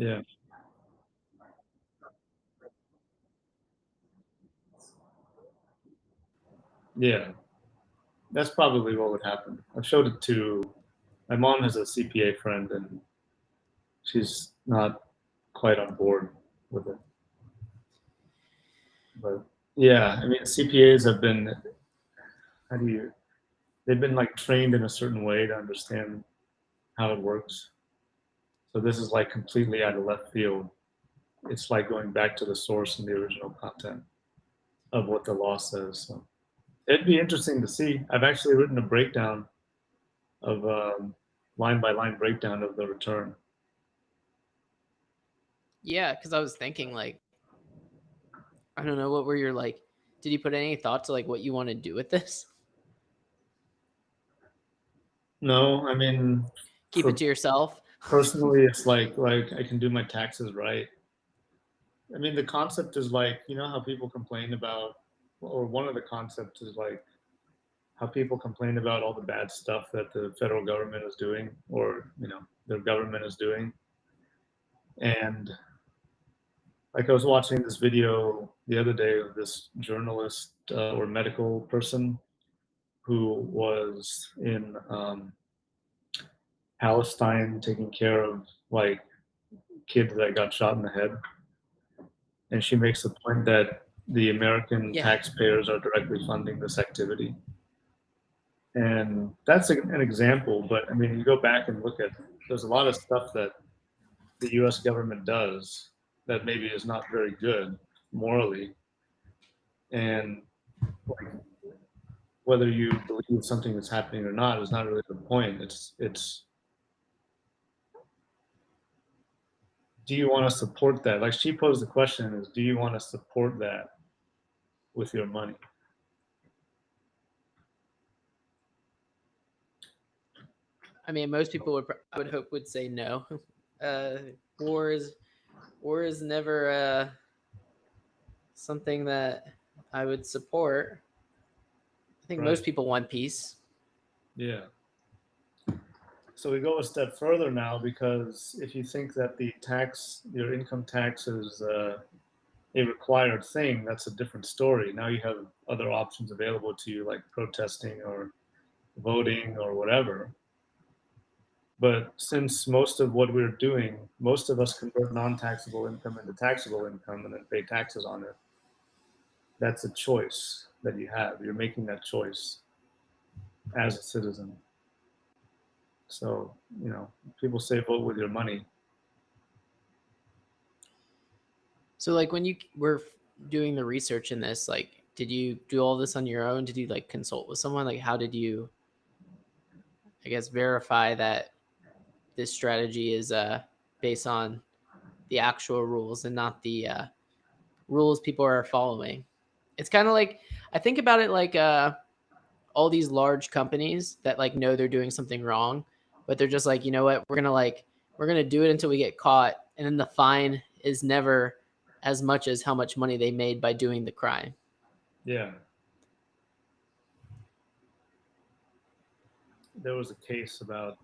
Yeah. Yeah. That's probably what would happen. I've showed it to my mom has a CPA friend and she's not quite on board with it. But yeah, I mean CPAs have been how do you they've been like trained in a certain way to understand how it works. So this is like completely out of left field. It's like going back to the source and the original content of what the law says. So it'd be interesting to see. I've actually written a breakdown of line by line breakdown of the return. Yeah, because I was thinking like, I don't know, what were your like? Did you put any thought to like what you want to do with this? No, I mean, Keep it for to yourself. personally, it's like I can do my taxes right. I mean, the concept is like you know how people complain about, or one of the concepts is like how people complain about all the bad stuff that the federal government is doing, or you know their government is doing, and like I was watching this video the other day of this journalist or medical person who was in Palestine taking care of like kids that got shot in the head, and she makes the point that the American Yeah. taxpayers are directly funding this activity, and that's an example. But I mean, you go back and look at there's a lot of stuff that the U.S. government does that maybe is not very good morally, and like whether you believe something is happening or not is not really the point. It's do you want to support that? Like she posed the question is, do you want to support that with your money? I mean, most people would, I would hope, would say no. Uh, war is war is never something that I would support. I think Right. most people want peace. Yeah. So we go a step further now because if you think that the tax, your income tax is a required thing, that's a different story. Now you have other options available to you, like protesting or voting or whatever. But since most of what we're doing, most of us convert non taxable income into taxable income and then pay taxes on it, that's a choice that you have. You're making that choice as a citizen. So, you know, people say vote with your money. So, like, when you were doing the research in this, like, did you do all this on your own? Did you like consult with someone? Like, how did you, I guess, verify that this strategy is based on the actual rules and not the rules people are following? It's kind of like, I think about it like all these large companies that like know they're doing something wrong, but they're just like, you know what, we're gonna do it until we get caught, and then the fine is never as much as how much money they made by doing the crime. Yeah. There was a case about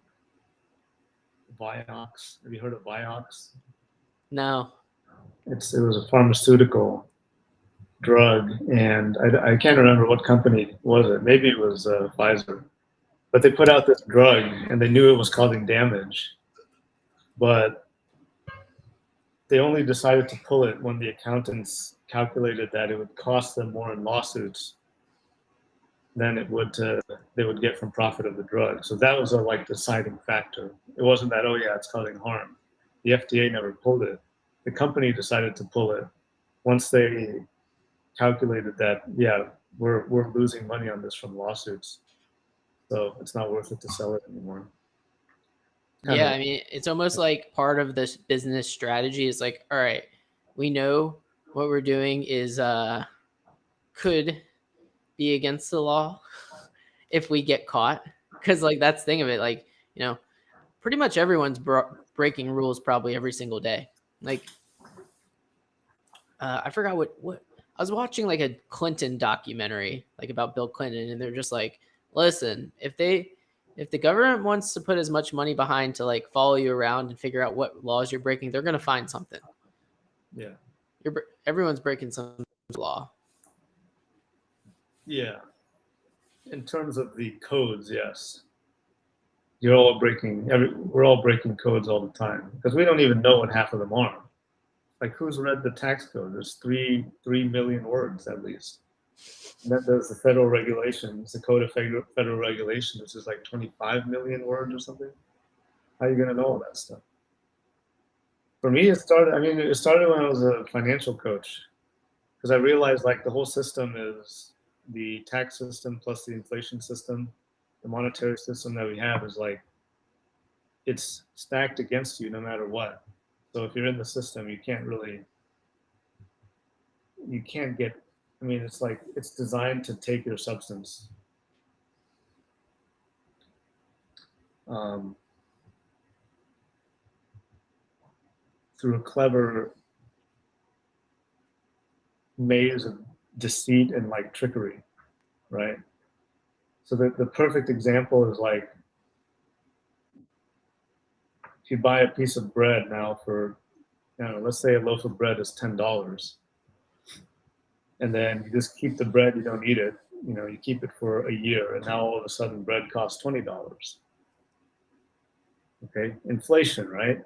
Vioxx. Have you heard of Vioxx? No. It was a pharmaceutical drug, and I can't remember what company was it. Maybe it was Pfizer. But they put out this drug, and they knew it was causing damage, but they only decided to pull it when the accountants calculated that it would cost them more in lawsuits than it would they would get from profit of the drug. So that was a like deciding factor. It wasn't that oh yeah it's causing harm. The FDA never pulled it. The company decided to pull it once they calculated that yeah we're losing money on this from lawsuits, so it's not worth it to sell it anymore. Kind Yeah, of I mean, it's almost like part of this business strategy is like, all right, we know what we're doing is could be against the law if we get caught, because like that's the thing of it, like, you know, pretty much everyone's breaking rules probably every single day. Like, I forgot what I was watching, like a Clinton documentary, like about Bill Clinton, and they're just like, listen, if they, if the government wants to put as much money behind to like follow you around and figure out what laws you're breaking, they're going to find something. Yeah. Everyone's breaking some law. Yeah. In terms of the codes, yes. We're all breaking codes all the time because we don't even know what half of them are. Like, who's read the tax code? There's 3 million words at least. And then there's the federal regulations, the code of federal regulations, which is like 25 million words or something. How are you going to know all that stuff? For me, it started when I was a financial coach, because I realized like the whole system is the tax system plus the inflation system, the monetary system that we have is like, it's stacked against you no matter what. So if you're in the system, you can't get, it's like, it's designed to take your substance. Through a clever maze of deceit and like trickery, right? So the perfect example is like, if you buy a piece of bread now for, I don't know, let's say a loaf of bread is $10, and then you just keep the bread, you don't eat it, you keep it for a year, and now all of a sudden bread costs $20. Okay, inflation, right?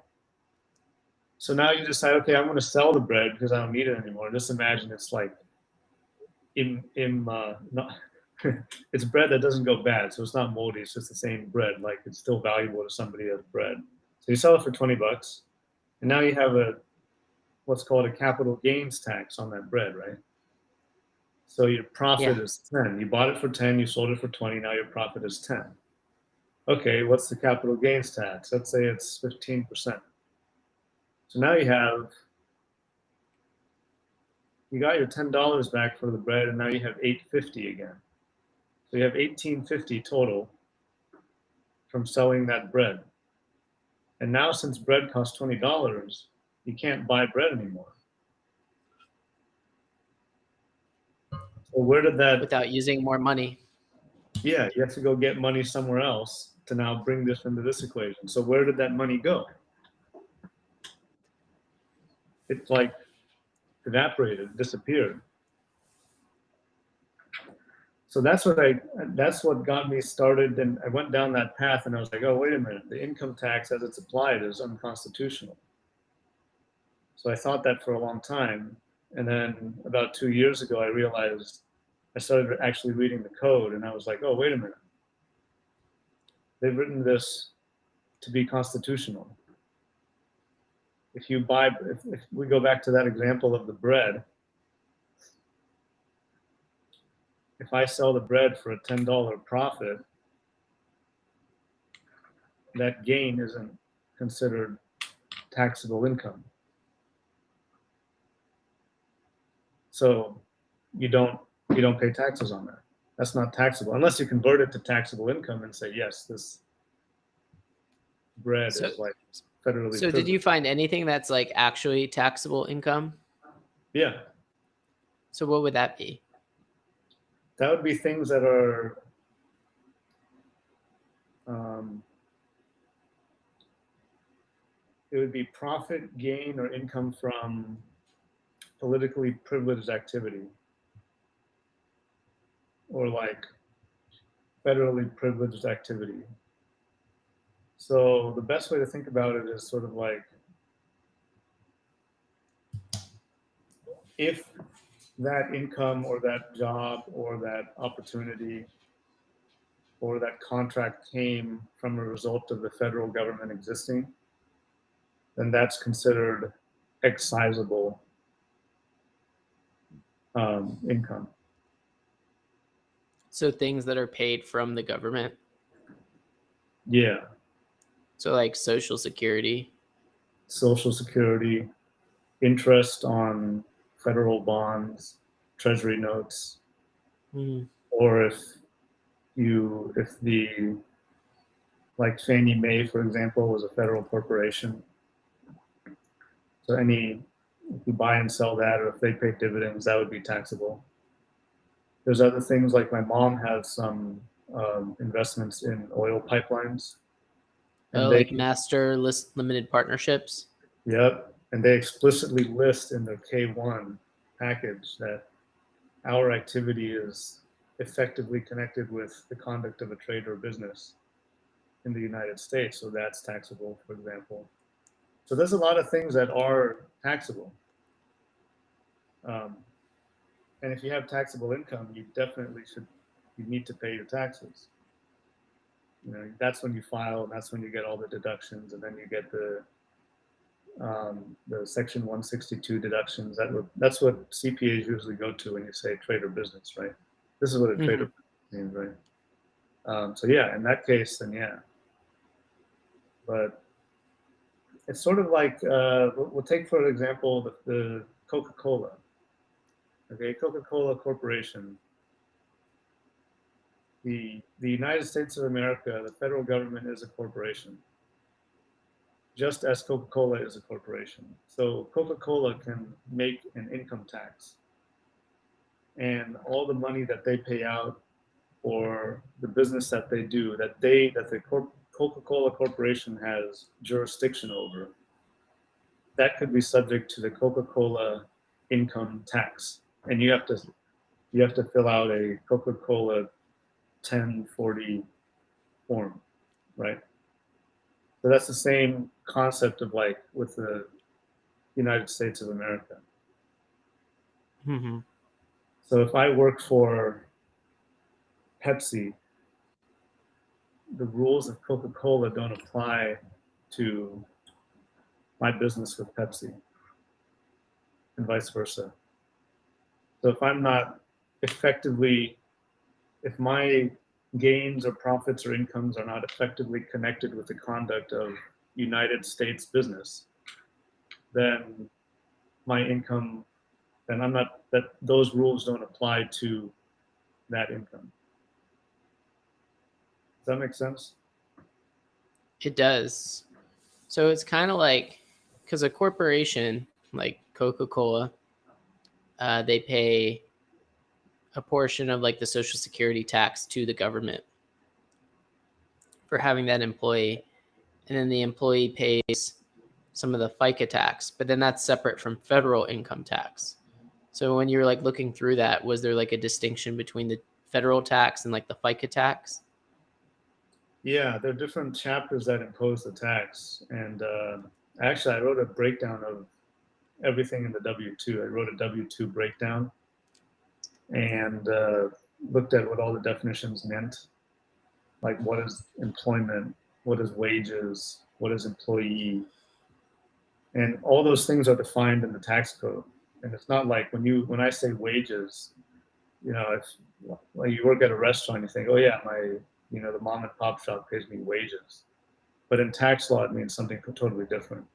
So now you decide, okay, I'm going to sell the bread because I don't need it anymore. Just imagine it's like, not, it's bread that doesn't go bad, so it's not moldy. It's just the same bread. Like, it's still valuable to somebody as bread. So you sell it for $20, and now you have what's called a capital gains tax on that bread, right? So your profit is 10. You bought it for 10, you sold it for 20. Now your profit is 10. Okay, what's the capital gains tax? Let's say it's 15%. So now you got your $10 back for the bread, and now you have $8.50 again. So you have $18.50 total from selling that bread. And now, since bread costs $20, you can't buy bread anymore. So where did that? Without using more money. Yeah, you have to go get money somewhere else to now bring this into this equation. So where did that money go? It's like evaporated, disappeared. So that's what got me started. And I went down that path, and I was like, oh, wait a minute, the income tax as it's applied is unconstitutional. So I thought that for a long time. And then about 2 years ago, I realized, I started actually reading the code, and I was like, oh, wait a minute. They've written this to be constitutional. If we go back to that example of the bread, if I sell the bread for a $10 profit, that gain isn't considered taxable income. So you don't pay taxes on that. That's not taxable unless you convert it to taxable income and say, yes, this bread is like federally. So did you find anything that's like actually taxable income? Yeah. So what would that be? That would be things that are it would be profit, gain, or income from politically privileged activity, or like federally privileged activity. So the best way to think about it is sort of like, if that income or that job or that opportunity or that contract came from a result of the federal government existing, then that's considered excisable income. So things that are paid from the government. Yeah. So like Social Security. Social Security, interest on federal bonds, treasury notes, or if the, like Fannie Mae, for example, was a federal corporation. So if you buy and sell that, or if they pay dividends, that would be taxable. There's other things, like my mom has some investments in oil pipelines, Oh, and they, like master list limited partnerships. yep, and they explicitly list in their K1 package that our activity is effectively connected with the conduct of a trade or business in the United States, so that's taxable, for example. So there's a lot of things that are taxable. Um, and if you have taxable income, you definitely should, you need to pay your taxes. You know, that's when you file, and that's when you get all the deductions, and then you get the Section 162 deductions. That's what CPAs usually go to when you say trade or business, right? This is what a trade Mm-hmm. or business means, right? So yeah, in that case, then yeah. But it's sort of like we'll take for example the Coca-Cola. Okay, Coca-Cola Corporation. The United States of America, the federal government is a corporation, just as Coca-Cola is a corporation. So Coca-Cola can make an income tax, and all the money that they pay out for the business that they do, that the Coca-Cola Corporation has jurisdiction over, that could be subject to the Coca-Cola income tax, and you have to fill out a Coca-Cola 1040 form, right? So that's the same concept of like with the United States of America. Mm-hmm. So if I work for Pepsi, the rules of Coca-Cola don't apply to my business with Pepsi, and vice versa. So if I'm not effectively, if my gains or profits or incomes are not effectively connected with the conduct of United States business, then my income, then I'm not, that those rules don't apply to that income. Does that make sense? It does. So it's kind of like because a corporation like Coca-Cola, they pay a portion of like the Social Security tax to the government for having that employee, and then the employee pays some of the FICA tax, but then that's separate from federal income tax. So when you're like looking through that, was there like a distinction between the federal tax and like the FICA tax? Yeah, there are different chapters that impose the tax. And actually, I wrote a breakdown of everything in the W 2. I wrote a W 2 breakdown and looked at what all the definitions meant, like what is employment, what is wages, what is employee, and all those things are defined in the tax code. And it's not like when I say wages, you know, if like you work at a restaurant, you think, oh yeah, the mom and pop shop pays me wages, but in tax law it means something totally different.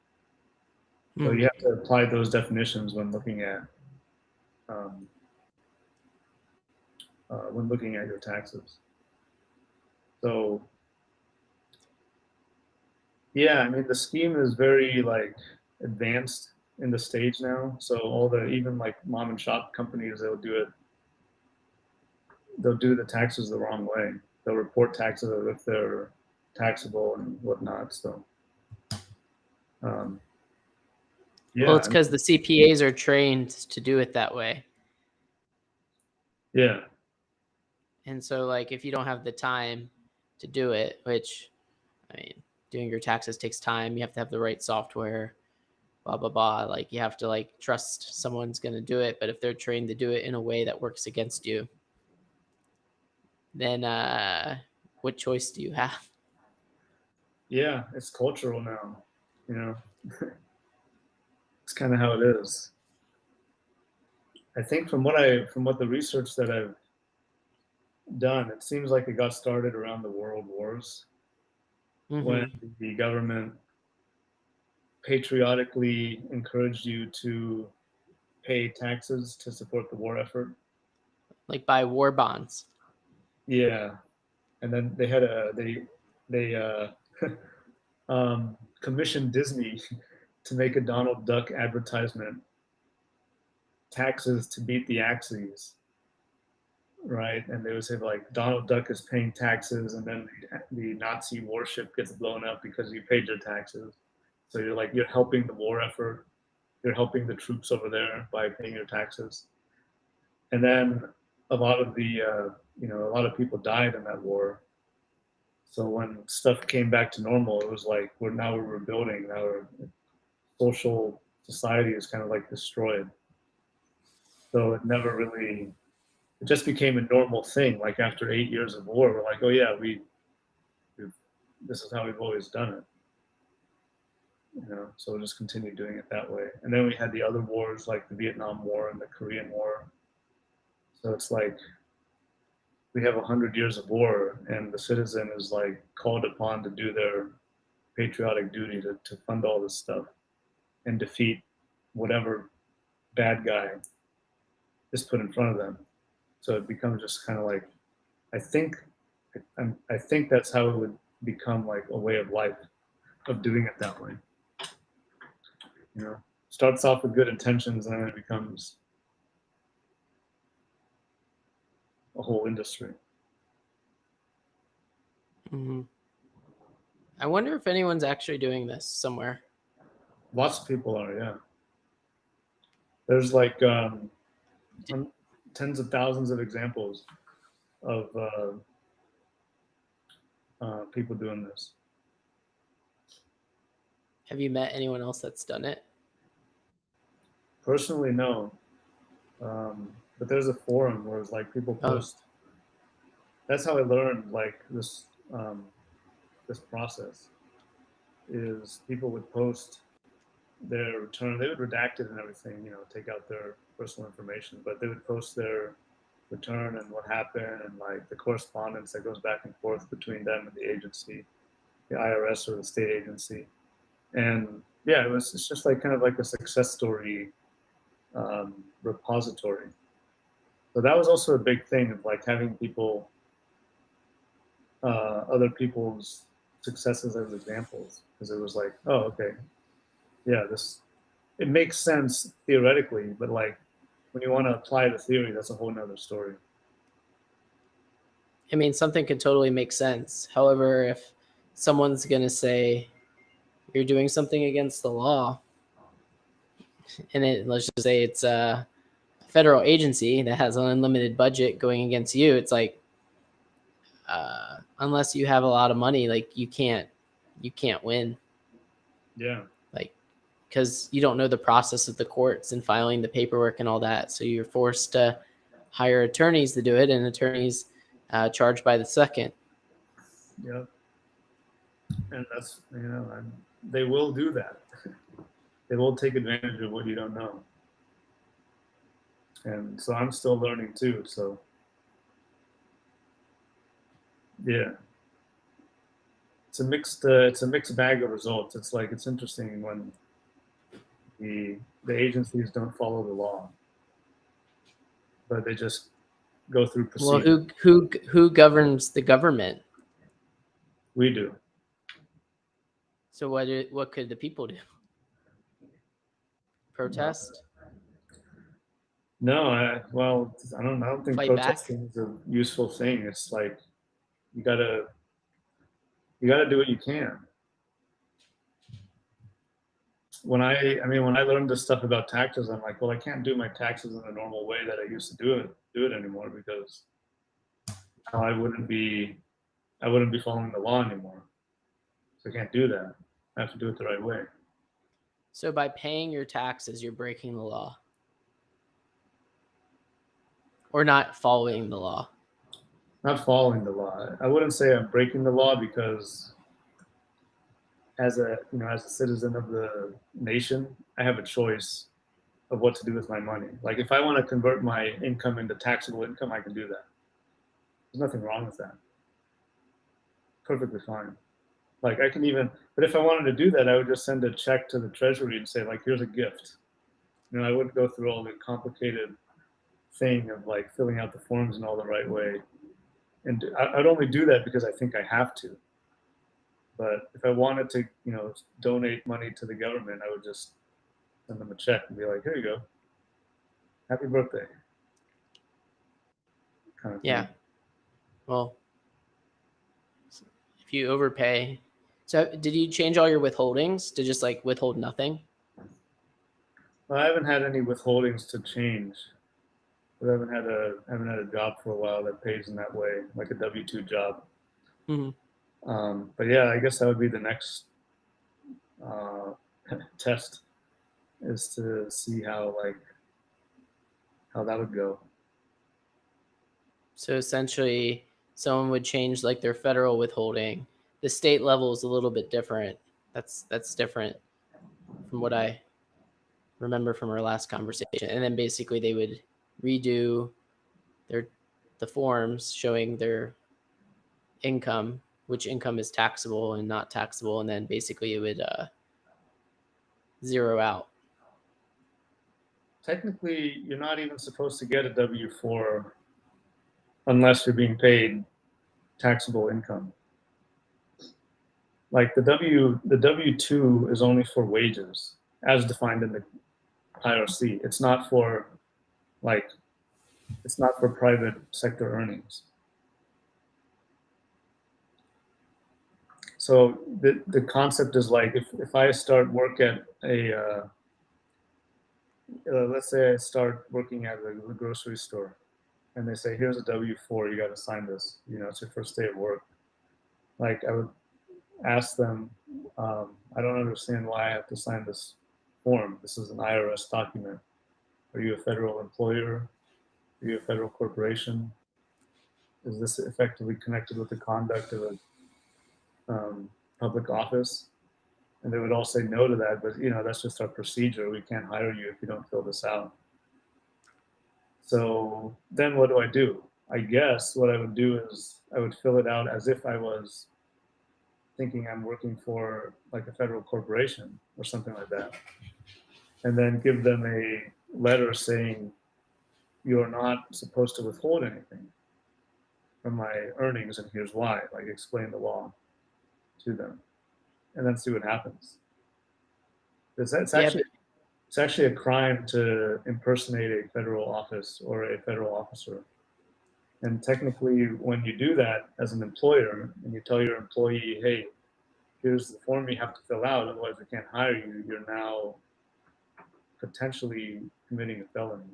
So you Mm-hmm. have to apply those definitions um, when looking at your taxes. So yeah, I mean the scheme is very like advanced in the stage now. So all the even like mom and shop companies, they'll do the taxes the wrong way. They'll report taxes as if they're taxable and whatnot. So um, Well, yeah, it's because the CPAs are trained to do it that way. yeah, And so, like, if you don't have the time to do it, which, I mean, doing your taxes takes time, you have to have the right software, blah, blah, blah. Like, you have to, like, trust someone's going to do it. But if they're trained to do it in a way that works against you, then what choice do you have? yeah. It's cultural now. You know, it's kind of how it is. I think from what the research that I've done, it seems like it got started around the world wars when Mm-hmm. the government patriotically encouraged you to pay taxes to support the war effort. Like, buy war bonds. Yeah, and then they commissioned Disney to make a Donald Duck advertisement, taxes to beat the Axis. right? And they would say like Donald Duck is paying taxes, and then the Nazi warship gets blown up because you paid your taxes. So you're helping the war effort, you're helping the troops over there by paying your taxes. And then a lot of a lot of people died in that war. So when stuff came back to normal, it was like we're rebuilding. Now our social society is kind of like destroyed. So it never really, it just became a normal thing. Like after 8 years of war, we're like, oh yeah, we've this is how we've always done it. So we'll just continue doing it that way. And then we had the other wars like the Vietnam War and the Korean War. So it's like we have 100 years of war, and the citizen is like called upon to do their patriotic duty to fund all this stuff and defeat whatever bad guy is put in front of them. So it becomes just kind of like I think I think that's how it would become like a way of life of doing it that way. You know, starts off with good intentions and then it becomes a whole industry. Mm-hmm. I wonder if anyone's actually doing this somewhere. Lots of people are, yeah. There's like tens of thousands of examples of people doing this. Have you met anyone else that's done it? Personally, no. But there's a forum where it's like people post. That's how I learned like this process is people would post their return. They would redact it and everything, take out their personal information, but they would post their return and what happened and like the correspondence that goes back and forth between them and the agency, the IRS or the state agency. And yeah, it's just like kind of like a success story repository. So that was also a big thing of like having people, other people's successes as examples, because it was like, oh, okay, yeah, it makes sense theoretically, but like when you want to apply the theory, that's a whole nother story. I mean, something could totally make sense. However, if someone's going to say you're doing something against the law, and let's just say it's a federal agency that has an unlimited budget going against you, it's like, unless you have a lot of money, like you can't win. Yeah. Like, because you don't know the process of the courts and filing the paperwork and all that. So you're forced to hire attorneys to do it, and attorneys charged by the second. Yeah. And that's, they will do that. They will take advantage of what you don't know. And so I'm still learning too. So yeah, it's a mixed bag of results. It's like, it's interesting when the agencies don't follow the law, but they just go through procedure. Well, who governs the government? We do. So what could the people do? Protest? No, I don't think Fight back? protesting is a useful thing. It's like you gotta do what you can. When I learned this stuff about taxes, I'm like, well, I can't do my taxes in the normal way that I used to do it anymore, because now I wouldn't be following the law anymore. So I can't do that. I have to do it the right way. So by paying your taxes, you're breaking the law. Or not following the law. Not following the law. I wouldn't say I'm breaking the law, because as a citizen of the nation, I have a choice of what to do with my money. Like if I want to convert my income into taxable income, I can do that. There's nothing wrong with that. Perfectly fine. Like I can even, but if I wanted to do that, I would just send a check to the treasury and say like, here's a gift. I wouldn't go through all the complicated thing of like filling out the forms in all the right way. And I'd only do that because I think I have to. But if I wanted to, donate money to the government, I would just send them a check and be like, here you go. Happy birthday. kind of Yeah. thing. Well, if you overpay, so did you change all your withholdings to just like withhold nothing? Well, I haven't had any withholdings to change. But I haven't had a job for a while that pays in that way, like a W-2 job. Hmm. But yeah, I guess that would be the next uh, test, is to see how that would go. So essentially, someone would change like their federal withholding. The state level is a little bit different. That's different from what I remember from our last conversation. And then basically they would redo their the forms showing their income, which income is taxable and not taxable, and then basically it would zero out. Technically, you're not even supposed to get a W-4 unless you're being paid taxable income. Like the W-2 is only for wages, as defined in the IRC. Like it's not for private sector earnings. So the concept is like, if I start work at let's say I start working at a grocery store, and they say, here's a W-4, you got to sign this. It's your first day of work. Like, I would ask them, I don't understand why I have to sign this form. This is an IRS document. Are you a federal employer? Are you a federal corporation? Is this effectively connected with the conduct of a public office? And they would all say no to that, but that's just our procedure. We can't hire you if you don't fill this out. So then what do I do? I guess what I would do is I would fill it out as if I was thinking I'm working for like a federal corporation or something like that. And then give them a letter saying you're not supposed to withhold anything from my earnings, and here's why. Like, explain the law to them, and then see what happens. It's Yeah, actually but it's actually a crime to impersonate a federal office or a federal officer. And technically, when you do that as an employer and you tell your employee, hey, here's the form you have to fill out, otherwise we can't hire you, you're now potentially committing a felony.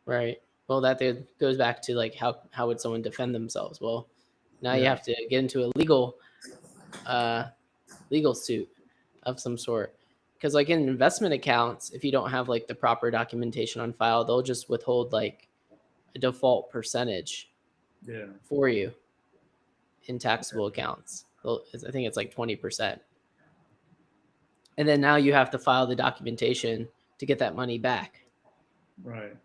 right. Well, that goes back to like how would someone defend themselves? Well, now you Yeah, have to get into a uh, legal suit of some sort. Because like in investment accounts, if you don't have like the proper documentation on file, they'll just withhold like a default percentage yeah, for you in taxable accounts. I think it's like 20%. And then now you have to file the documentation to get that money back. right.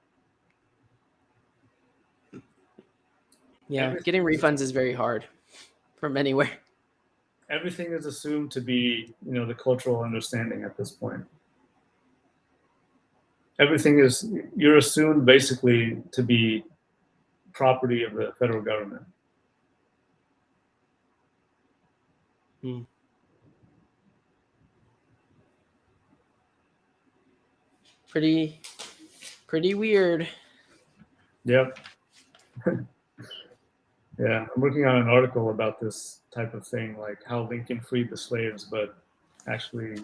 Yeah, Everything getting is refunds is very hard from anywhere. everything is assumed to be, the cultural understanding at this point. Everything is You're assumed basically to be property of the federal government. Hmm. Pretty, pretty weird. Yep. Yeah, I'm working on an article about this type of thing, like how Lincoln freed the slaves, but actually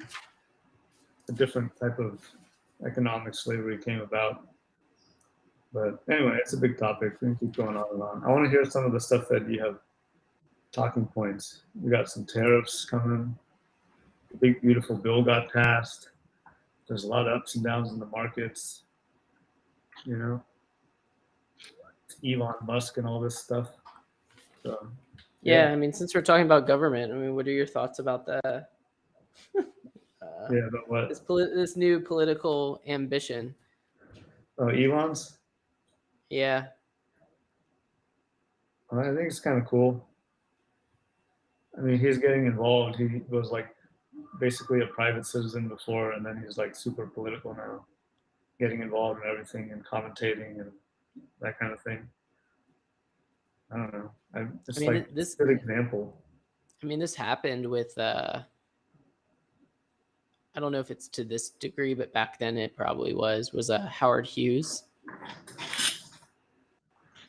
a different type of economic slavery came about. But anyway, it's a big topic. We can keep going on and on. I want to hear some of the stuff that you have talking points. We got some tariffs coming. The big beautiful bill got passed. There's a lot of ups and downs in the markets. You know, Elon Musk and all this stuff. So yeah, Yeah, I mean, since we're talking about government, I mean, what are your thoughts about the yeah. But what? this new political ambition? Oh, Elon's. Yeah, I think it's kind of cool. I mean, he's getting involved. He was like basically a private citizen before, and then he's like super political now, getting involved in everything and commentating and that kind of thing. I don't know. I It's mean, like it's a good example. this happened with I don't know if it's to this degree, but back then it probably was Howard Hughes.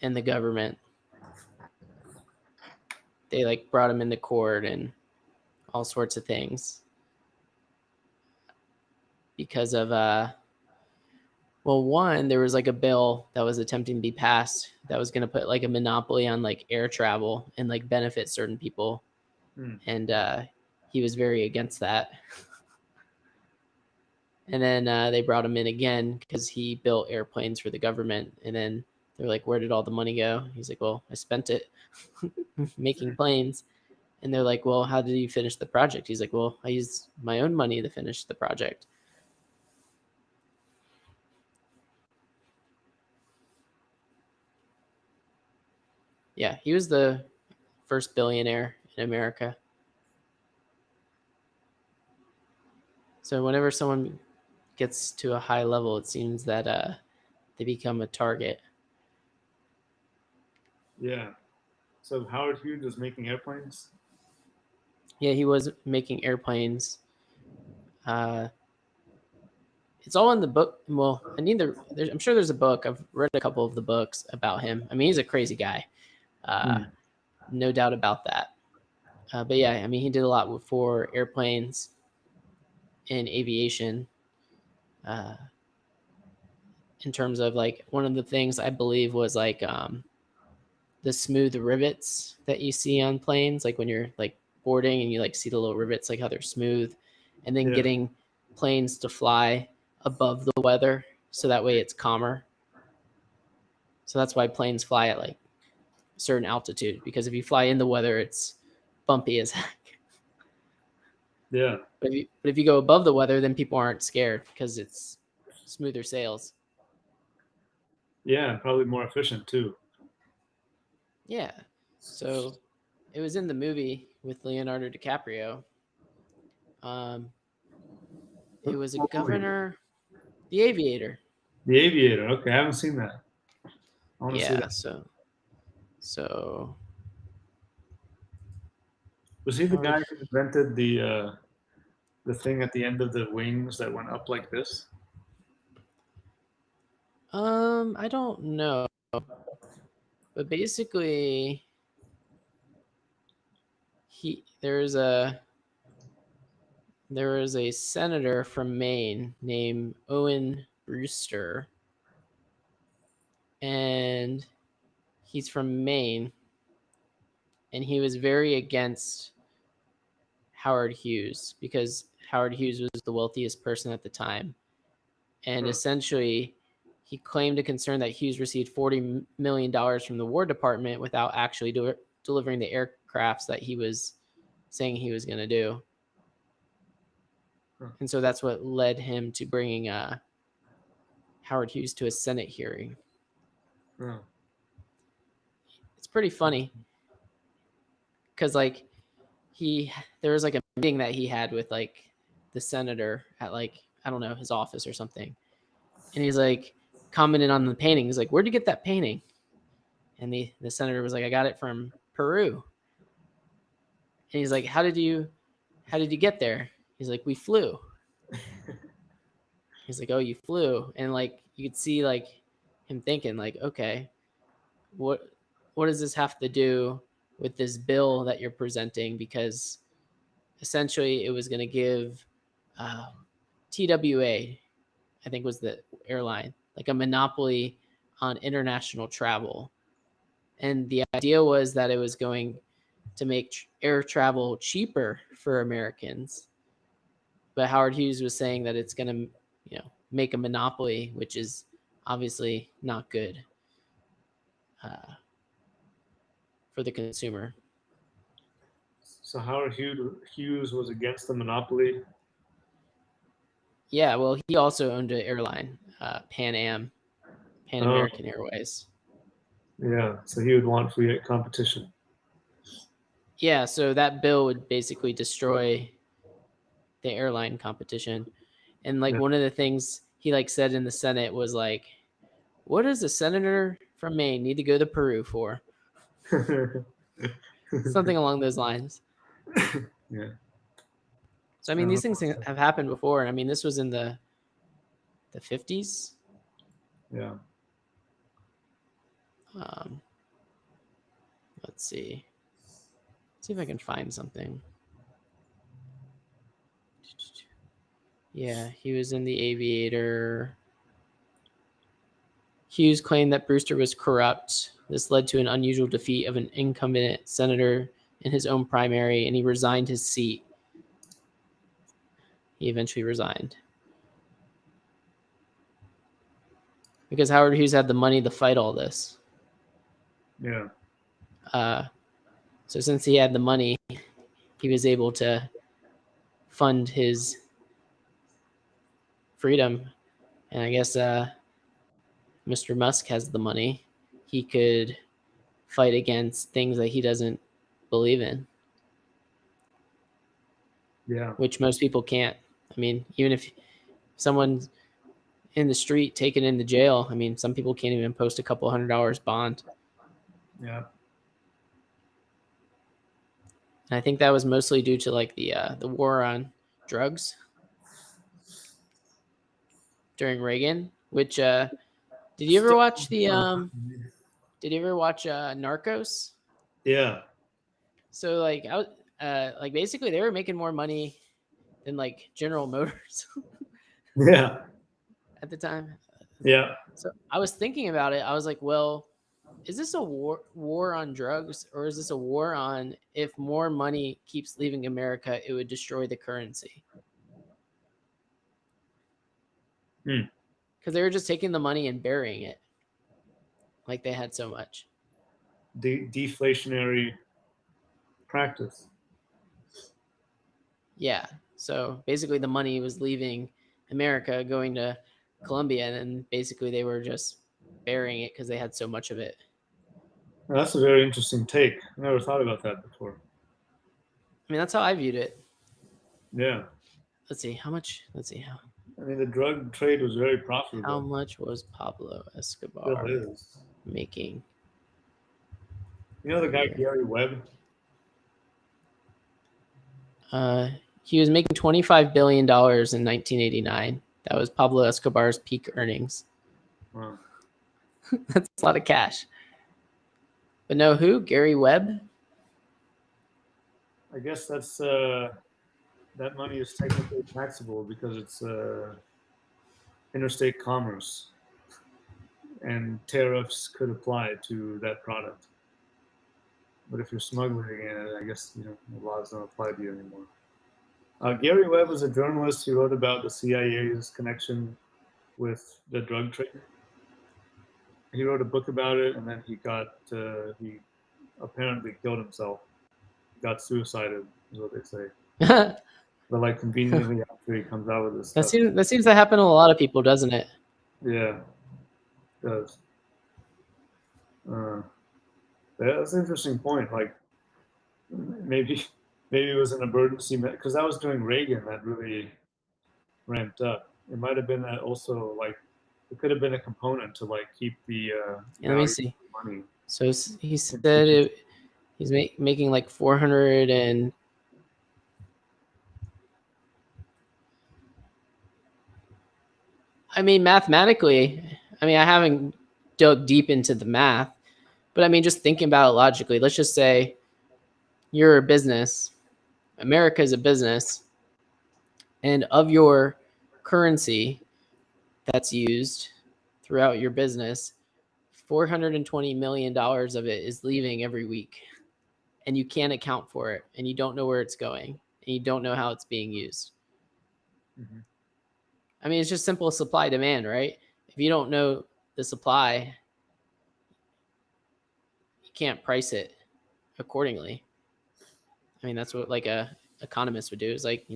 and the government. They like brought him into court and all sorts of things because of well, one, there was like a bill that was attempting to be passed that was going to put like a monopoly on like air travel and like benefit certain people. And he was very against that. And then they brought him in again because he built airplanes for the government. And then they're like, where did all the money go? He's like, well, I spent it making planes. And they're like, well, how did you finish the project? He's like, well, I used my own money to finish the project. Yeah, he was the first billionaire in America. So whenever someone gets to a high level, it seems that they become a target. Yeah. So Howard Hughes was making airplanes? Yeah, he was making airplanes. It's all in the book. Well, I'm sure there's a book. I've read a couple of the books about him. I mean, he's a crazy guy. No doubt about that. But yeah, I mean, he did a lot for airplanes and aviation. In terms of like one of the things I believe was like the smooth rivets that you see on planes, like when you're like boarding and you like see the little rivets, like how they're smooth, and then getting planes to fly above the weather so that way it's calmer. So that's why planes fly at like a certain altitude, because if you fly in the weather, it's bumpy as heck. Yeah. But if you go above the weather, then people aren't scared because it's smoother sails. Yeah, probably more efficient too. Yeah. So it was in the movie with Leonardo DiCaprio. It was a governor, The Aviator. The Aviator. Okay, I haven't seen that. I want to see Yeah. that. So Was he the Howard. guy who invented the thing at the end of the wings that went up like this? I don't know, but basically, there was a senator from Maine named Owen Brewster, and he's from Maine, and he was very against Howard Hughes because Howard Hughes was the wealthiest person at the time, and essentially he claimed a concern that Hughes received $40 million from the War Department without actually delivering the aircrafts that he was saying he was going to do. And so that's what led him to bringing Howard Hughes to a Senate hearing. It's pretty funny because like there was like a meeting that he had with like the senator at like, I don't know, his office or something. And he's like commenting on the painting. He's like, where'd you get that painting? And the senator was like, I got it from Peru. And he's like, how did you get there? He's like, we flew. He's like, oh, you flew. And like you could see like him thinking like, okay, what does this have to do with this bill that you're presenting? Because essentially it was going to give TWA, I think was the airline, like a monopoly on international travel. And the idea was that it was going to make air travel cheaper for Americans. But Howard Hughes was saying that it's going to, make a monopoly, which is obviously not good for the consumer. So Howard Hughes was against the monopoly. Yeah, well, he also owned an airline, Pan American Airways. Yeah, so he would want free competition. Yeah, so that bill would basically destroy the airline competition. And like one of the things he like said in the Senate was like, what does a senator from Maine need to go to Peru for? Something along those lines. Yeah. So I mean, these things have happened before, and I mean, this was in the 50s. Yeah. Um, let's see. See if I can find something. Yeah, he was in the Aviator. Hughes claimed that Brewster was corrupt. This led to an unusual defeat of an incumbent senator in his own primary, and he resigned his seat. He eventually resigned. Because Howard Hughes had the money to fight all this. Yeah. So since he had the money, he was able to fund his freedom. And I guess Mr. Musk has the money. He could fight against things that he doesn't believe in. Yeah. Which most people can't. I mean, even if someone's in the street taken into jail, I mean, some people can't even post a couple $100 bond. Yeah. And I think that was mostly due to like the war on drugs during Reagan. Which did you ever watch the Did you ever watch Narcos? Yeah. So like I was like basically they were making more money than like General Motors Yeah. at the time. Yeah. So I was thinking about it. I was like, well, is this a war on drugs, or is this a war on if more money keeps leaving America, it would destroy the currency? Hmm. Because they were just taking the money and burying it, like they had so much. Deflationary practice. Yeah. So basically, the money was leaving America, going to Colombia, and then basically they were just burying it because they had so much of it. Now, that's a very interesting take. I never thought about that before. I mean, that's how I viewed it. Yeah. Let's see how much. Let's see I mean, the drug trade was very how profitable. much was Pablo Still Escobar is. making You know the per guy year? Gary Webb? He was making $25 billion in 1989. That was Pablo Escobar's peak earnings. Wow. That's a lot of cash. But no, who? Gary Webb? I guess that's that money is technically taxable because it's interstate commerce, and tariffs could apply to that product. But if you're smuggling it, I guess the laws don't apply to you anymore. Gary Webb was a journalist. He wrote about the CIA's connection with the drug trade. He wrote a book about it, and then he apparently killed himself. Got suicided, is what they say. that But like conveniently after he comes out with this stuff, seems to happen to a lot of people, doesn't it? yeah, it does. Uh, that's an interesting point. Like maybe it was an emergency because that was during Reagan that really ramped up. It might have been that also like it could have been a component to like keep the Yeah, let me value see. of money. So he said he's making like 400 and I mean mathematically, I mean I haven't dug deep into the math, but I mean just thinking about it logically, let's just say you're a business, America is a business, and of your currency that's used throughout your business, $420 million of it is leaving every week. And you can't account for it, and you don't know where it's going, and you don't know how it's being used. Mm-hmm. I mean, it's just simple supply demand, right? If you don't know the supply, you can't price it accordingly. I mean, that's what like a economist would do is like,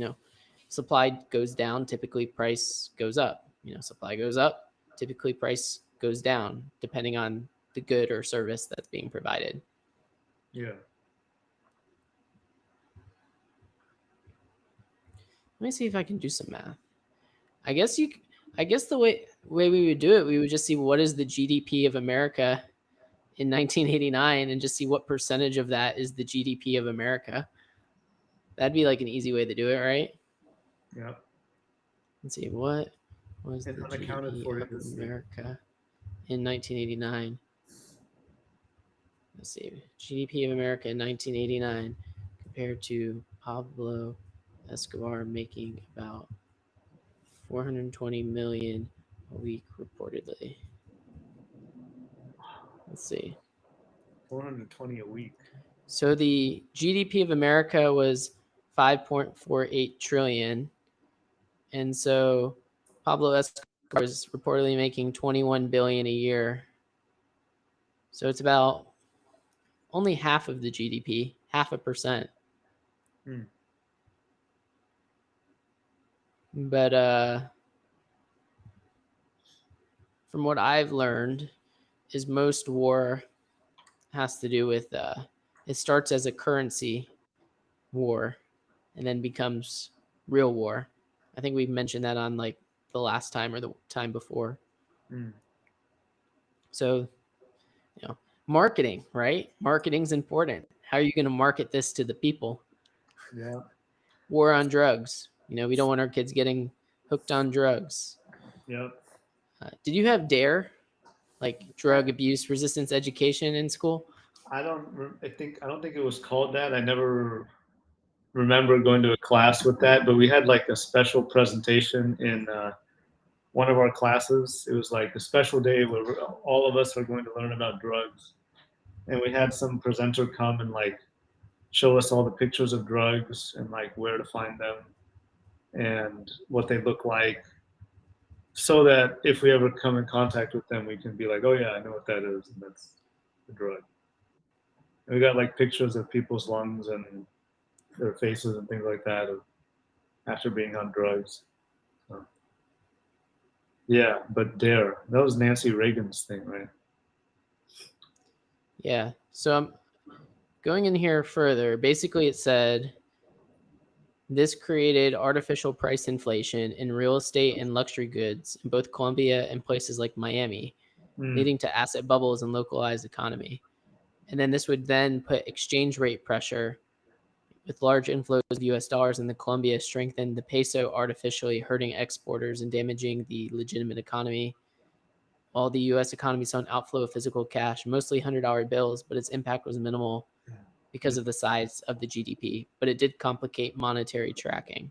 supply goes down, typically price goes up. Supply goes up, typically price goes down, depending on the good or service that's being provided. Yeah. Let me see if I can do some math. I guess the way we would do it, we would just see what is the GDP of America in 1989 and just see what percentage of that is the GDP of America. That'd be like an easy way to do it, right? Yeah. Let's see, what was And the unaccounted GDP for of industry. America in 1989? let's see, GDP of America in 1989 compared to Pablo Escobar making about 420 million a week reportedly. Let's see. 420 a week. So the GDP of America was 5.48 trillion, and so Pablo Escobar is reportedly making 21 billion a year. So it's about only half of the GDP, half a percent. Hmm. But from what I've learned, is most war has to do with it starts as a currency war and then becomes real war. I think we mentioned that on like the last time or the time before. Hmm. So, marketing, right? Marketing's important. How are you going to market this to the people? Yeah. War on drugs. We don't want our kids getting hooked on drugs. Yep. Did you have DARE, like drug abuse resistance education in school? I don't think it was called that. I never remember going to a class with that, but we had like a special presentation in one of our classes. It was like a special day where all of us are going to learn about drugs, and we had some presenter come and like show us all the pictures of drugs and like where to find them and what they look like, so that if we ever come in contact with them, we can be like, oh yeah, I know what that is, and that's the drug. And we got like pictures of people's lungs and their faces and things like that after being on drugs. So, yeah, but DARE, that was Nancy Reagan's thing, right? Yeah. So I'm going in here further. Basically, it said this created artificial price inflation in real estate and luxury goods in both Colombia and places like Miami, Mm, leading to asset bubbles and localized economy. And then this would then put exchange rate pressure with large inflows of US dollars in the Colombia strengthened the peso artificially hurting exporters and damaging the legitimate economy. While the US economy saw an outflow of physical cash, mostly $100 bills, but its impact was minimal because of the size of the GDP, but it did complicate monetary tracking.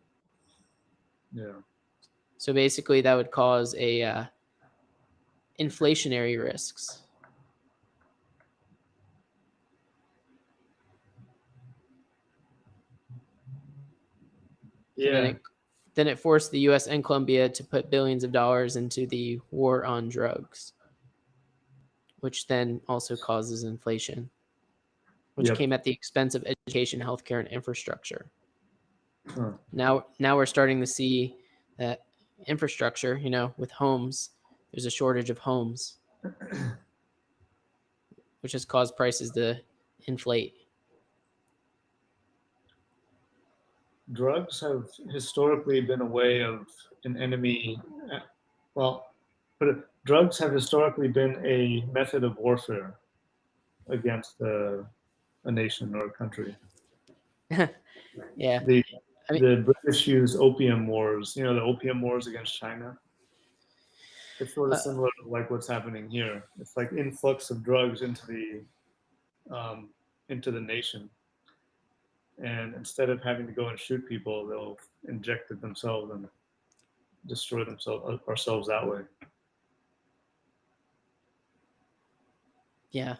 yeah. So basically, that would cause a inflationary risks. So Yeah. then it forced the U.S. and Colombia to put billions of dollars into the war on drugs, which then also causes inflation, which Yep. came at the expense of education, healthcare, and infrastructure. Huh. Now we're starting to see that infrastructure, with homes, there's a shortage of homes, which has caused prices to inflate. Drugs have historically been a way of an enemy. Well, drugs have historically been a method of warfare against a nation or a country. Yeah. The I mean, the British use opium wars. The opium wars against China. It's sort of uh, similar to like what's happening here. It's like influx of drugs um, into the nation, and instead of having to go and shoot people, they'll inject it themselves and destroy themselves ourselves that way. yeah.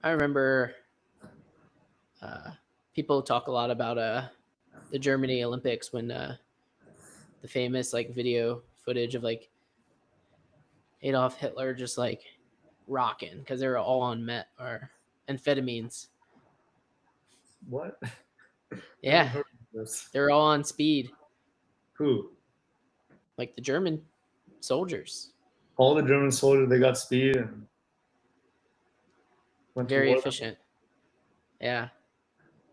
I remember uh, people talk a lot about the Germany Olympics when the famous like video footage of like Adolf Hitler just like rocking because they were all on met or amphetamines. What? Never Yeah, heard of this. they're all on speed, Who? like the German soldiers. All the German soldiers, they got speed and went to Very war. efficient. Yeah.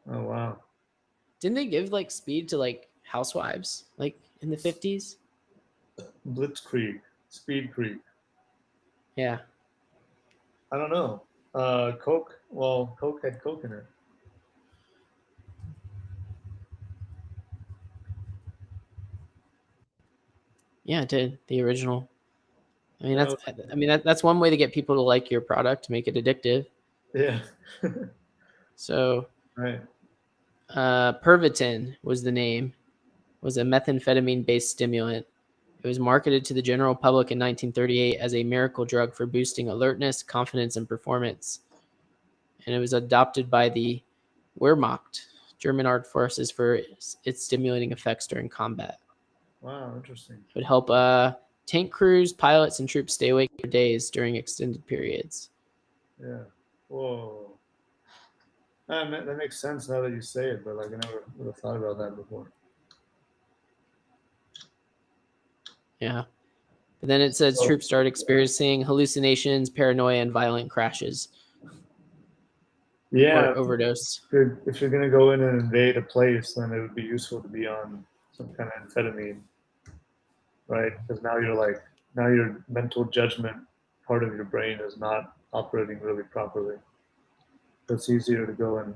Oh wow. Didn't they give like speed to like housewives like in the 50s? Blitzkrieg, Speed Creek. Yeah. I don't know. Coke. Well, Coke had Coke in it. Yeah, it did. The original. I mean That that's was, I mean that's one way to get people to like your product, to make it addictive. Yeah. So Right. Pervitin was the name, was a methamphetamine-based stimulant. It was marketed to the general public in 1938 as a miracle drug for boosting alertness, confidence, and performance. And it was adopted by the Wehrmacht, German armed forces, for its stimulating effects during combat. Wow. Interesting. It would help tank crews, pilots, and troops stay awake for days during extended periods. Yeah. Whoa. That makes sense now that you say it, but like I never would have thought about that before. Yeah. But then it says So troops started experiencing hallucinations, paranoia, and violent crashes yeah, or overdose. if you're gonna go in and invade a place, then it would be useful to be on some kind of amphetamine, right? Because now your mental judgment part of your brain is not operating really properly. So it's easier to go and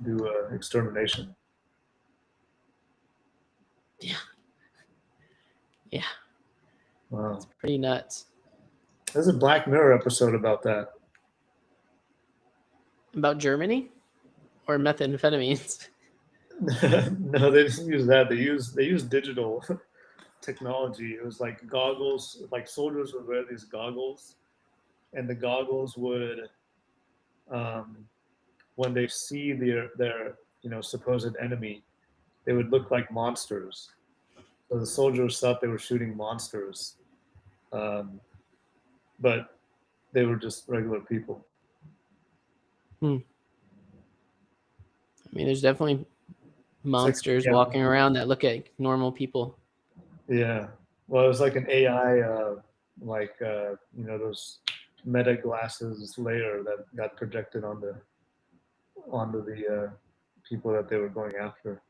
do extermination. Yeah. Yeah. It's Wow. pretty nuts. There's a Black Mirror episode about that. About Germany or methamphetamines? No, they didn't use that. They use digital technology. It was like goggles, like soldiers would wear these goggles, and the goggles would, um, when they see their supposed enemy, they would look like monsters. So the soldiers thought they were shooting monsters, um, but they were just regular people. Hmm. I mean, there's definitely It's like monsters yeah, walking around that look at normal people. yeah. Well, it was like an AI, like those meta glasses layer that got projected onto the people that they were going after.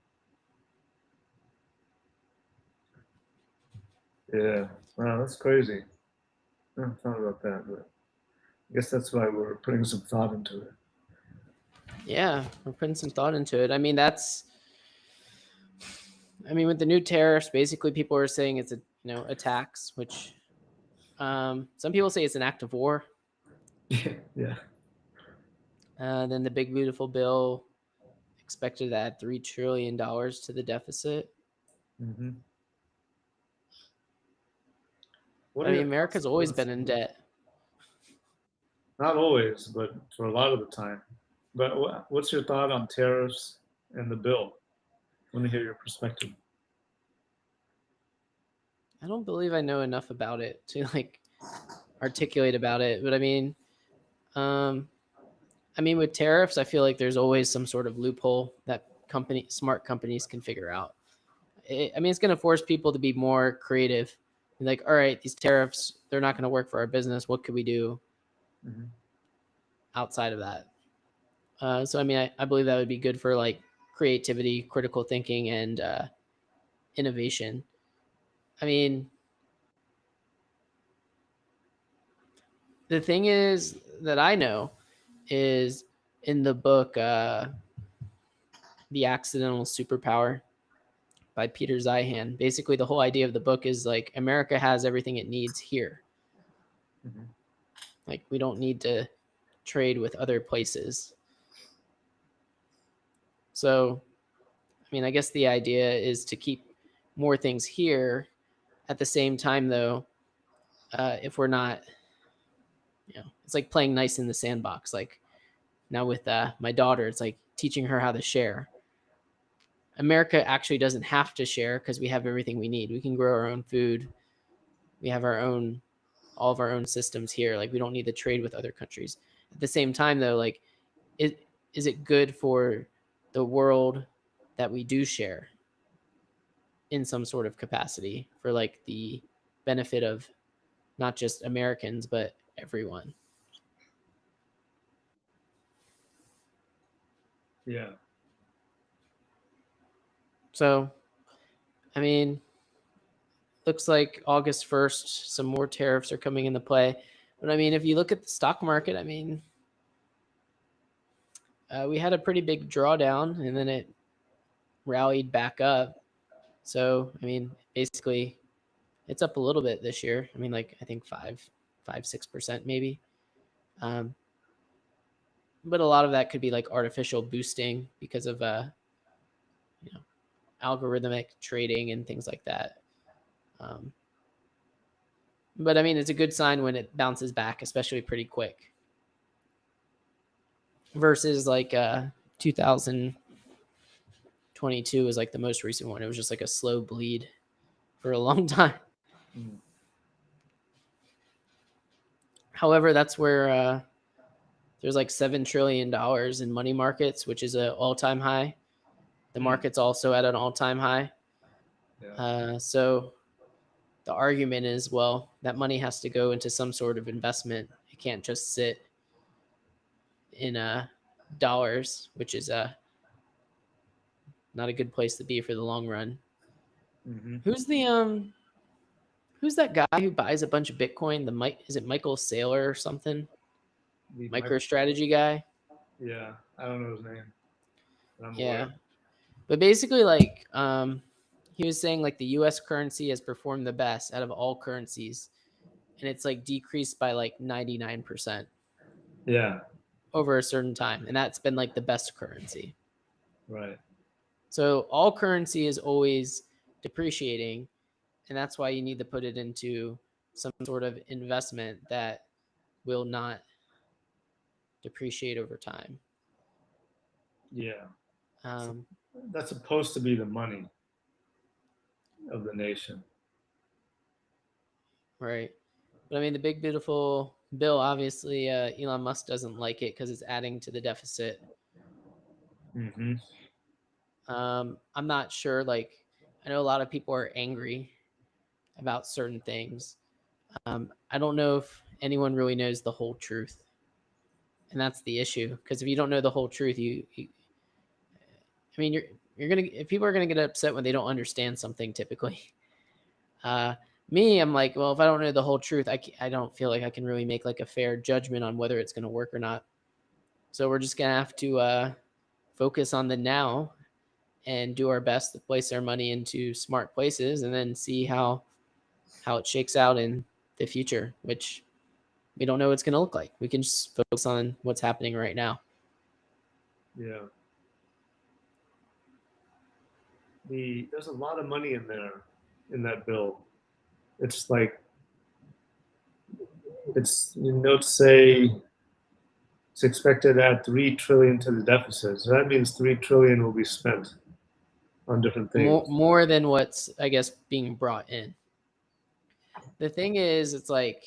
Yeah, wow, that's crazy. I never thought about that, but I guess that's why we're putting some thought into it. Yeah, we're putting some thought into it. With the new tariffs, basically people are saying it's a tax, which some people say it's an act of war. Yeah. Then the big beautiful bill expected to add $3 trillion to the deficit. Hmm. What But are I your mean, thoughts America's on always this? been in debt. Not always, but for a lot of the time. But what's your thought on tariffs and the bill? I want to hear your perspective. I don't believe I know enough about it to articulate about it. But um, with tariffs, I feel like there's always some sort of loophole that smart companies can figure out. It's going to force people to be more creative. Like, all right, these tariffs, they're not going to work for our business. What could we do Hmm. outside of that? I believe that would be good for creativity, critical thinking, and innovation. I mean, the thing is that I know is in the book, The Accidental Superpower by Peter Zeihan. Basically, the whole idea of the book is like America has everything it needs here. Hmm. Like, we don't need to trade with other places. So, I guess the idea is to keep more things here. At the same time, though, if we're not, it's like playing nice in the sandbox. Like now with my daughter, it's like teaching her how to share. America actually doesn't have to share because we have everything we need. We can grow our own food. We have all of our own systems here. Like we don't need to trade with other countries. At the same time, though, like, is it good for the world that we do share in some sort of capacity for the benefit of not just Americans but everyone? Yeah. So, I mean, looks like August 1st, some more tariffs are coming into play. But if you look at the stock market, we had a pretty big drawdown and then it rallied back up. So, basically, it's up a little bit this year. I think 6% maybe. Um, but a lot of that could be like artificial boosting because of you know, algorithmic trading and things like that. Um, but I mean, it's a good sign when it bounces back, especially pretty quick. Versus like 2022 is like the most recent one. It was just like a slow bleed for a long time. Mm. However, that's where there's like $7 trillion in money markets, which is an all-time high. The market's also at an all-time high. Yeah. So the argument is, well, that money has to go into some sort of investment. It can't just sit in dollars, which is not a good place to be for the long run. Mm-hmm. Who's that guy who buys a bunch of Bitcoin? Is it Michael Saylor or something? MicroStrategy guy. Yeah, I don't know his name, but I'm Yeah, aware. but basically, like, he was saying like the U.S. currency has performed the best out of all currencies, and it's like decreased by like 99% Yeah, over a certain time, and that's been like the best currency. right. So all currency is always depreciating, and that's why you need to put it into some sort of investment that will not depreciate over time. Yeah. So Um, that's supposed to be the money of the nation. right. But I mean, the big beautiful bill, obviously, Elon Musk doesn't like it because it's adding to the deficit. Mm-hmm. I'm not sure. Like, I know a lot of people are angry about certain things. I don't know if anyone really knows the whole truth, and that's the issue. Because if you don't know the whole truth, I mean, you're gonna if people are gonna get upset when they don't understand something. Typically, uh, me, I'm like, well, if I don't know the whole truth, I don't feel like I can really make like a fair judgment on whether it's gonna work or not. So we're just gonna have to focus on the now and do our best to place our money into smart places, and then see how it shakes out in the future, which we don't know what it's gonna look like. We can just focus on what's happening right now. Yeah. There's a lot of money in there in that bill. It's like notes say it's expected to add 3 trillion to the deficit. So that means 3 trillion will be spent on different things. More than what's, I guess, being brought in. The thing is, it's like,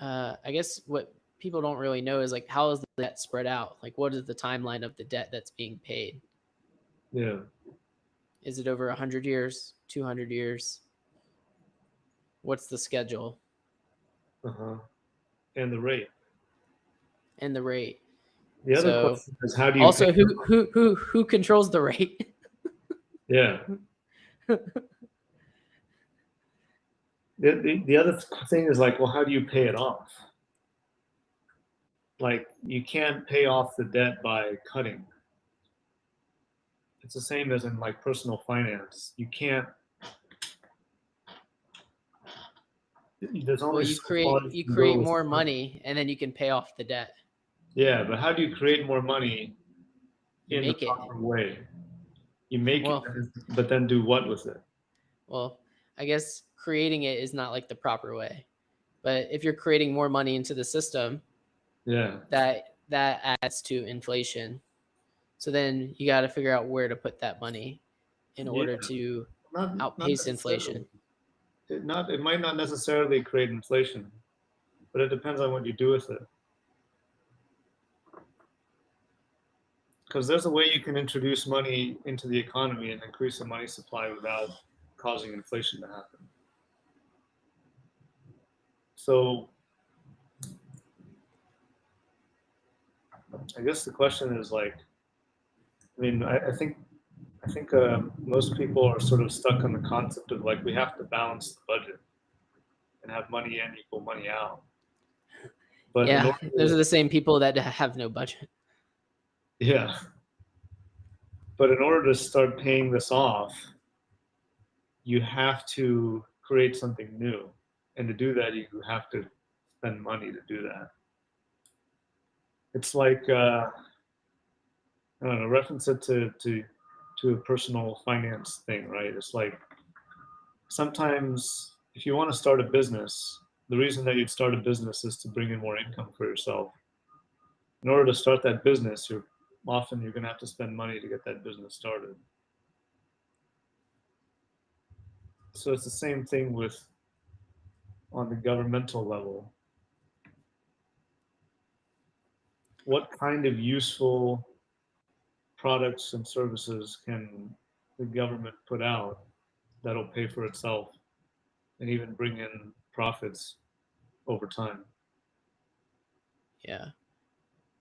I guess what people don't really know is like, how is the debt spread out? Like, what is the timeline of the debt that's being paid? Yeah. Is it over 100 years, 200 years? What's the schedule Uh-huh. And the rate. and the rate? The other So question is how do you pay also, it off? who controls the rate? Yeah. The other thing is like, well, how do you pay it off? Like, you can't pay off the debt by cutting. It's the same as in like personal finance. You can't. There's Well, only you so far create you you can go create with more money. money, and then you can pay off the debt. Yeah, but how do you create more money You in the make it. proper way? You make it, Well, but then do what with it? well, I guess creating it is not like the proper way. But if you're creating more money into the system, Yeah. that adds to inflation. So then you got to figure out where to put that money in Yeah. order to Not outpace necessarily. inflation. It might not necessarily create inflation, but it depends on what you do with it. Because there's a way you can introduce money into the economy and increase the money supply without causing inflation to happen. So I guess the question is like, I mean, I think most people are sort of stuck on the concept of like we have to balance the budget and have money in equal money out. But in Yeah, those are order, the same people that have no budget. yeah, but in order to start paying this off, you have to create something new, and to do that, you have to spend money to do that. It's like I don't know, reference it to a personal finance thing, right? It's like sometimes if you want to start a business, the reason that you'd start a business is to bring in more income for yourself. In order to start that business, you're going to have to spend money to get that business started. So it's the same thing with on the governmental level. What kind of useful products and services can the government put out that'll pay for itself and even bring in profits over time? Yeah.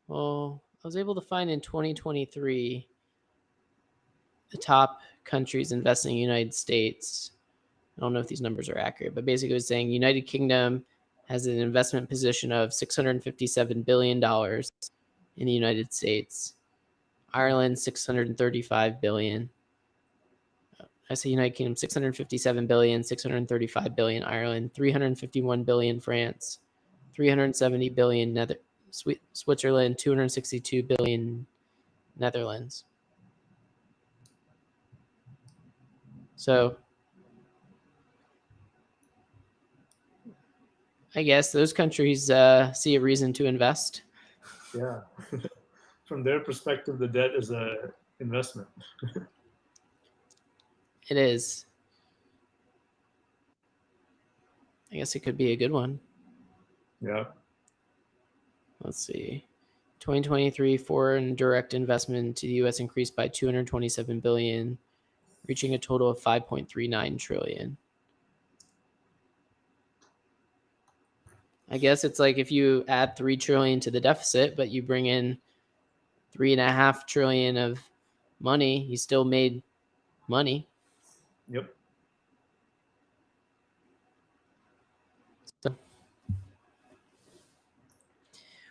Well, I was able to find in 2023 the top countries investing in the United States. I don't know if these numbers are accurate, but basically it was saying United Kingdom has an investment position of $657 billion in the United States. Ireland, 635 billion. I say United Kingdom, 657 billion, 635 billion Ireland, 351 billion France, 370 billion Switzerland, 262 billion Netherlands. So I guess those countries see a reason to invest. Yeah. From their perspective, the debt is a investment. It is. I guess it could be a good one. Yeah. Let's see. 2023 foreign direct investment to the U.S. increased by 227 billion, reaching a total of 5.39 trillion. I guess it's like if you add 3 trillion to the deficit, but you bring in 3.5 trillion of money, you still made money. Yep. So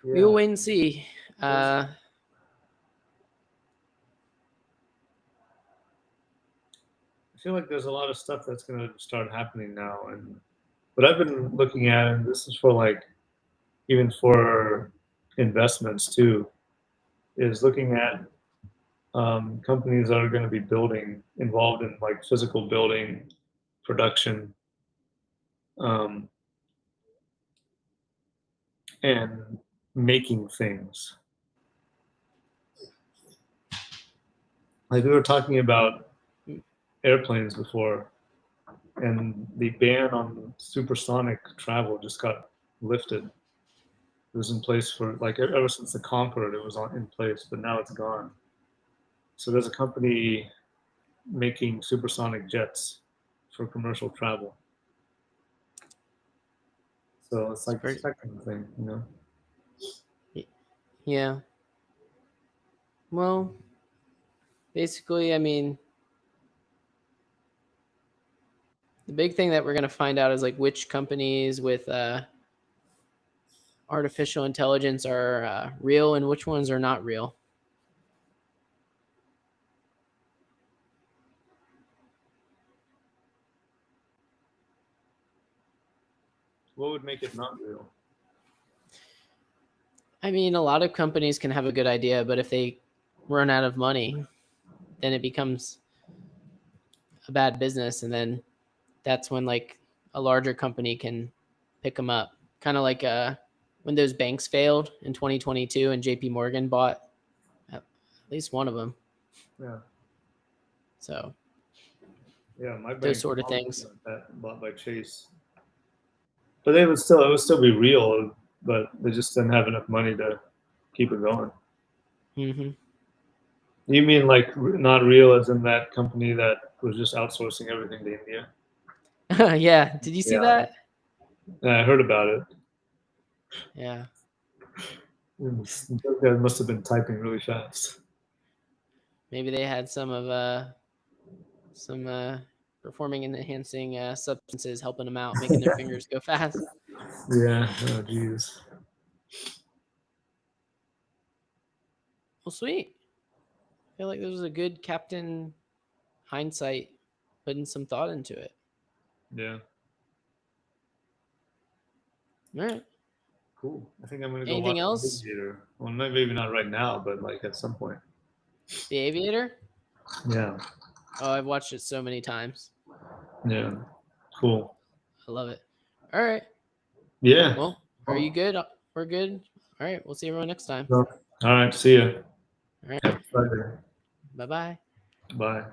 we will Yeah. wait and see. I feel like there's a lot of stuff that's going to start happening now, and what I've been looking at, and this is for like even for investments too, is looking at companies that are going to be building, involved in like physical building, production, um, and making things. Like we were talking about airplanes before, and the ban on supersonic travel just got lifted. It was in place for like ever since the Concorde, it was in place, but now it's gone. So there's a company making supersonic jets for commercial travel. So it's like the second thing, you know. Yeah. Well, basically, I mean, the big thing that we're going to find out is like which companies with artificial intelligence are real and which ones are not real. What would make it not real? I mean, a lot of companies can have a good idea, but if they run out of money, then it becomes a bad business, and then that's when like a larger company can pick them up. Kind of like when those banks failed in 2022 and JP Morgan bought at least one of them. Yeah. So Yeah, my those bank sort of things. that bought by Chase. But it would still be real, but they just didn't have enough money to keep it going. Mm-hmm. You mean like not real as in that company that was just outsourcing everything to India? Yeah. Did you see Yeah. that? Yeah, I heard about it. Yeah. Those guys must have been typing really fast. Maybe they had some performing and enhancing substances helping them out, making their fingers go fast. Yeah. Oh, jeez. Well, sweet. I feel like this was a good Captain Hindsight, putting some thought into it. Yeah. All right. Cool. I think I'm gonna go Anything watch The else? Aviator. Well, maybe not right now, but like at some point. The Aviator? Yeah. Oh, I've watched it so many times. Yeah. Cool. I love it. All right. Yeah. Well, are you good? We're good. All right. We'll see everyone next time. All right. See ya. All right. Have a pleasure. Bye bye. Bye.